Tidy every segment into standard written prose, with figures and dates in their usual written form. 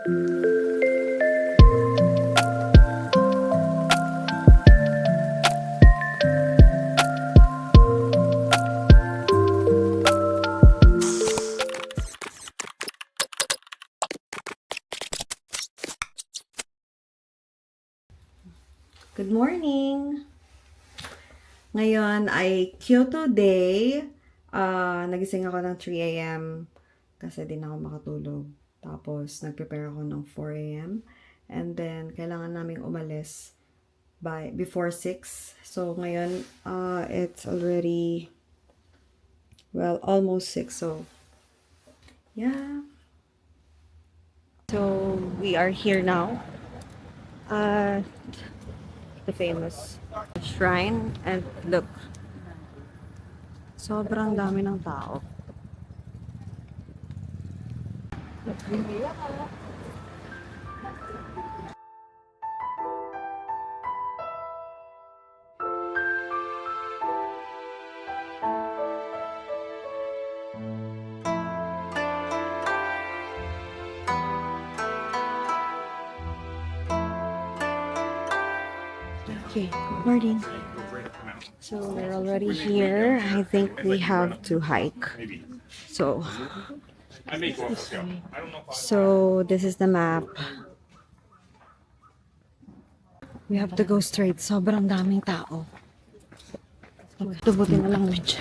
Good morning! Ngayon ay Kyoto Day. Nagising ako ng 3 a.m. kasi di na ako makatulog. Tapos, nag-prepare ako ng 4 a.m. And then, kailangan naming umalis before 6. So, ngayon, it's already, well, almost 6. So, yeah. So, we are here now. The famous shrine, and look, sobrang dami ng tao. Okay, good morning. So we're already here. I think we have to hike. So this is the map. We have to go straight. Sobrang daming tao. Tubutin na lang which.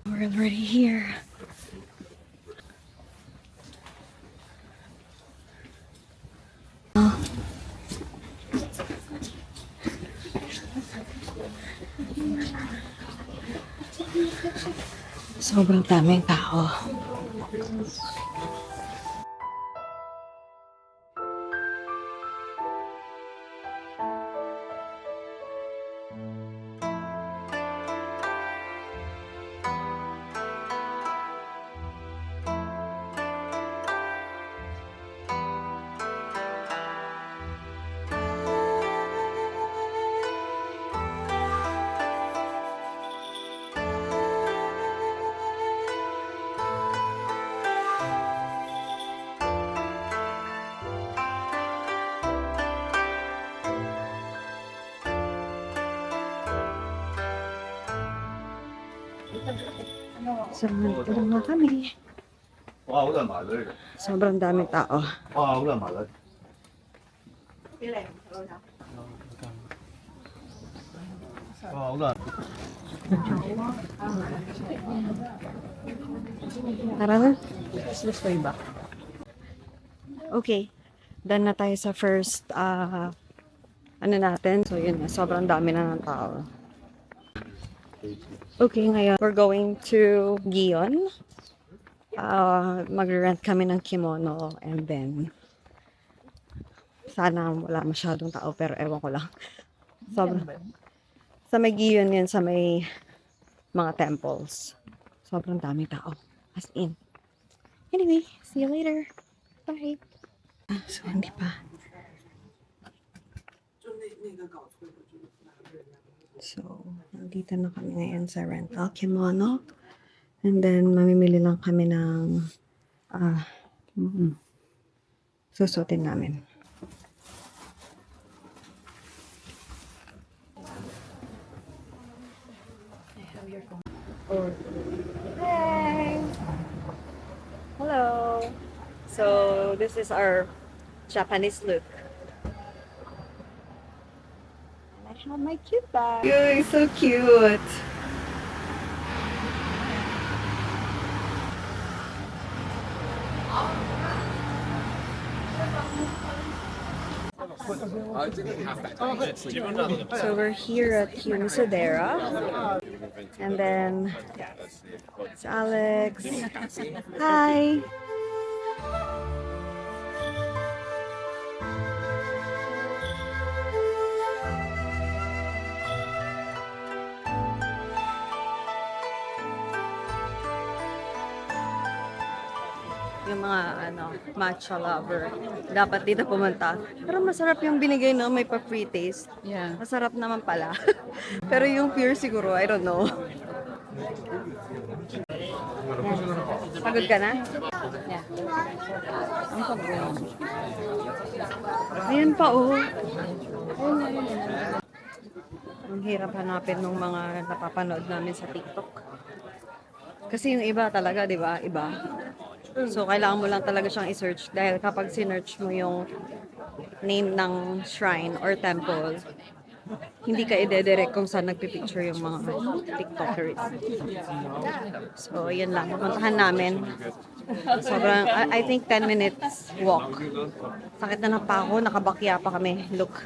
We're already here. Sobrang daming tao. So, nandito na kami. Sobrang daming tao. Tara na. Let's go back. Okay. Done na tayo sa first ano natin. So, yun na. Sobrang dami na ng tao. Okay, ngayon we're going to Gion. Mag-rent kami ng kimono and then sana wala masyadong tao pero ewan ko lang. Sa may Gion yan, sa may mga temples. Sobrang daming tao. As in. Anyway, see you later. Bye. So, hindi pa. So, nandito na kami ngayon sa rental kimono. And then, mamimili lang kami ng susutin namin. Hey! Hello! So, this is our Japanese look. And I have my cute bag. Yay, so cute! So we're here at Unisodera. And then it's Alex. Hi! Yung mga matcha lover, dapat dito pumunta. Pero masarap yung binigay na may pa-free taste. Yeah. Masarap naman pala. Pero yung pure siguro, I don't know. Yan. Pagod ka na? Yeah. Ang pagod. Ayan pa, oh. Ang hirap hanapin ng mga napapanood namin sa TikTok. Kasi yung iba talaga, di ba? Iba. So, kailangan mo lang talaga siyang i-search dahil kapag sinearch mo yung name ng shrine or temple, hindi ka ide-direct kung saan nagpipicture yung mga TikTokers. So, yun lang. Pupuntahan namin. Sobrang, I think 10 minutes walk. Sakit na ng pako, nakabakya pa kami. Look.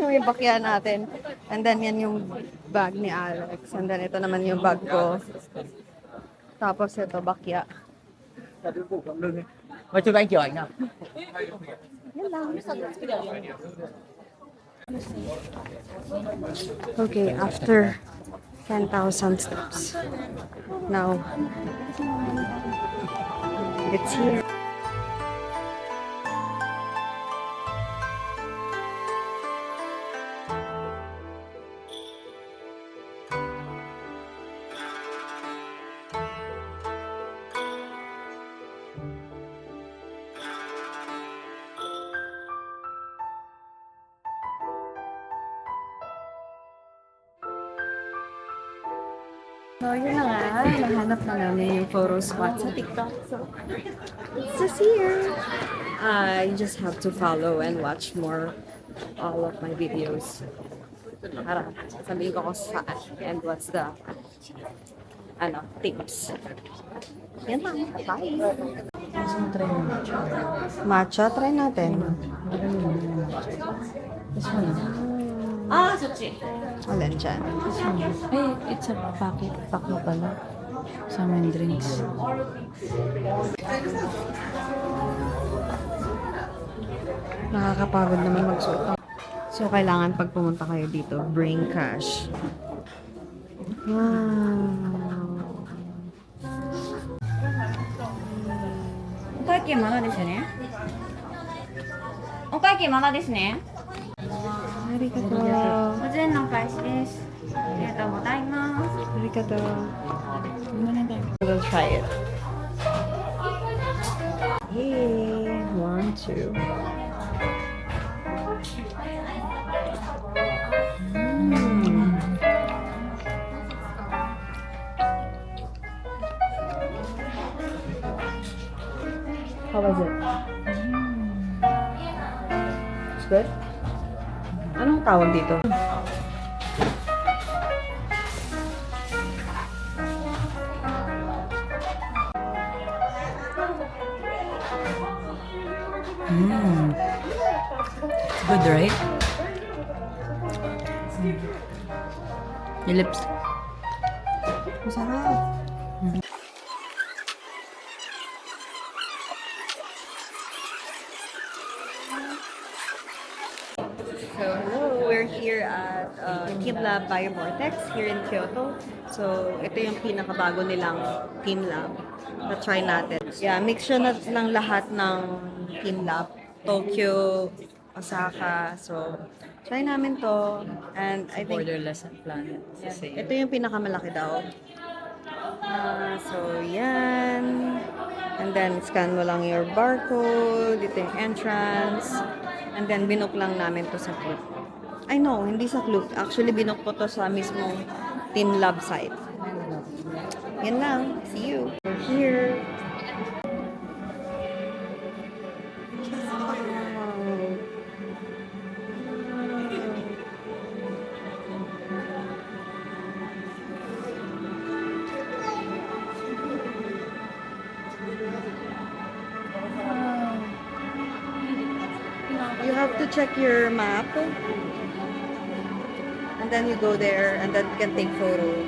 Yung bakya natin. And then, yan yung bag ni Alex. And then, ito naman yung bag ko. Tapos, ito, bakya. Mà chụp anh kiểu ảnh nào? Yan lang. Okay, after 10,000 steps. Now, it's here. So, yun na nga. Nahanap na namin yung photo spot sa TikTok. So, it's just here. You just have to follow and watch more all of my videos. Para sabihin ko kung saan and what's the tips. Yan lang. Bye! Matcha, try natin. This one. Alin dyan? Hey, it's a packet. Pack mo pala. Sama yung drinks. Nakakapagod naman magsuot. So, kailangan pag pumunta kayo dito, bring cash. Wow! お会計まだですね。お会計まだですね。ありがとう。お膳のお返しです。ありがとうございます。ありがとう。We'll try it. Hey, 1, 2. How was it? It's good? Anong tawag dito? It's good, right? Your lips. Masarap. So, hello! We're here at Team Lab Biovortex here in Kyoto. So, ito yung pinakabago nilang Team Lab. Na-try natin. Yeah, mixture na ng lahat ng Team Lab. Tokyo, Osaka. So, try namin to. And I think Borderless planet. It's the same. ito yung pinakamalaki daw. So, yan. And then, scan mo lang your barcode. Dito yung entrance. And then, binook lang namin to sa Klook. I know, hindi sa Klook. Actually, binook ko to sa mismong Team Lab site. Yan lang. See you. We're here. You have to check your map. And then you go there and then you can take photo.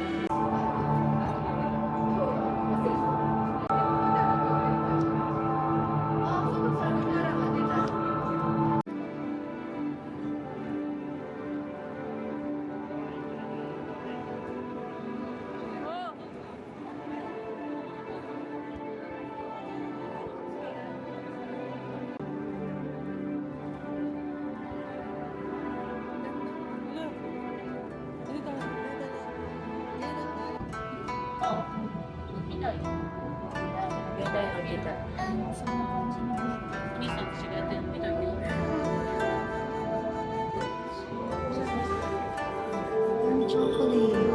Chocolate.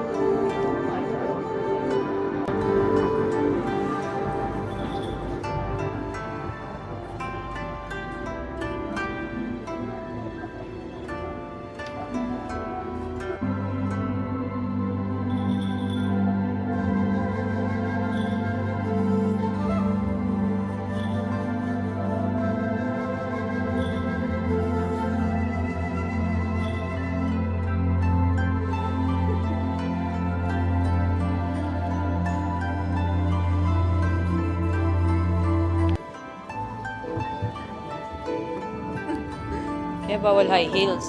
Kaya bawal high heels.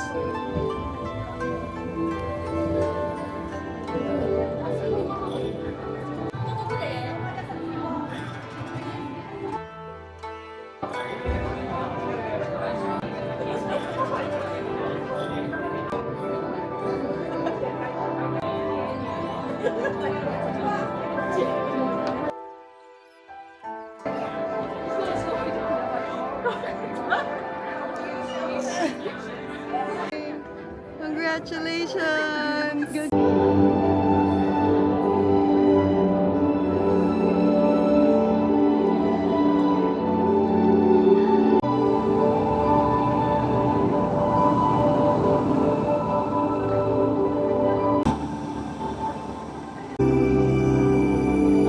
Congratulations!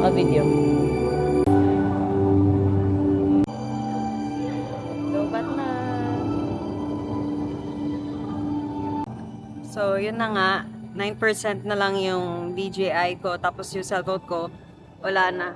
Naka-video. Lobat na. So, yun na nga. 9% na lang yung DJI ko. Tapos yung cellphone ko, wala na.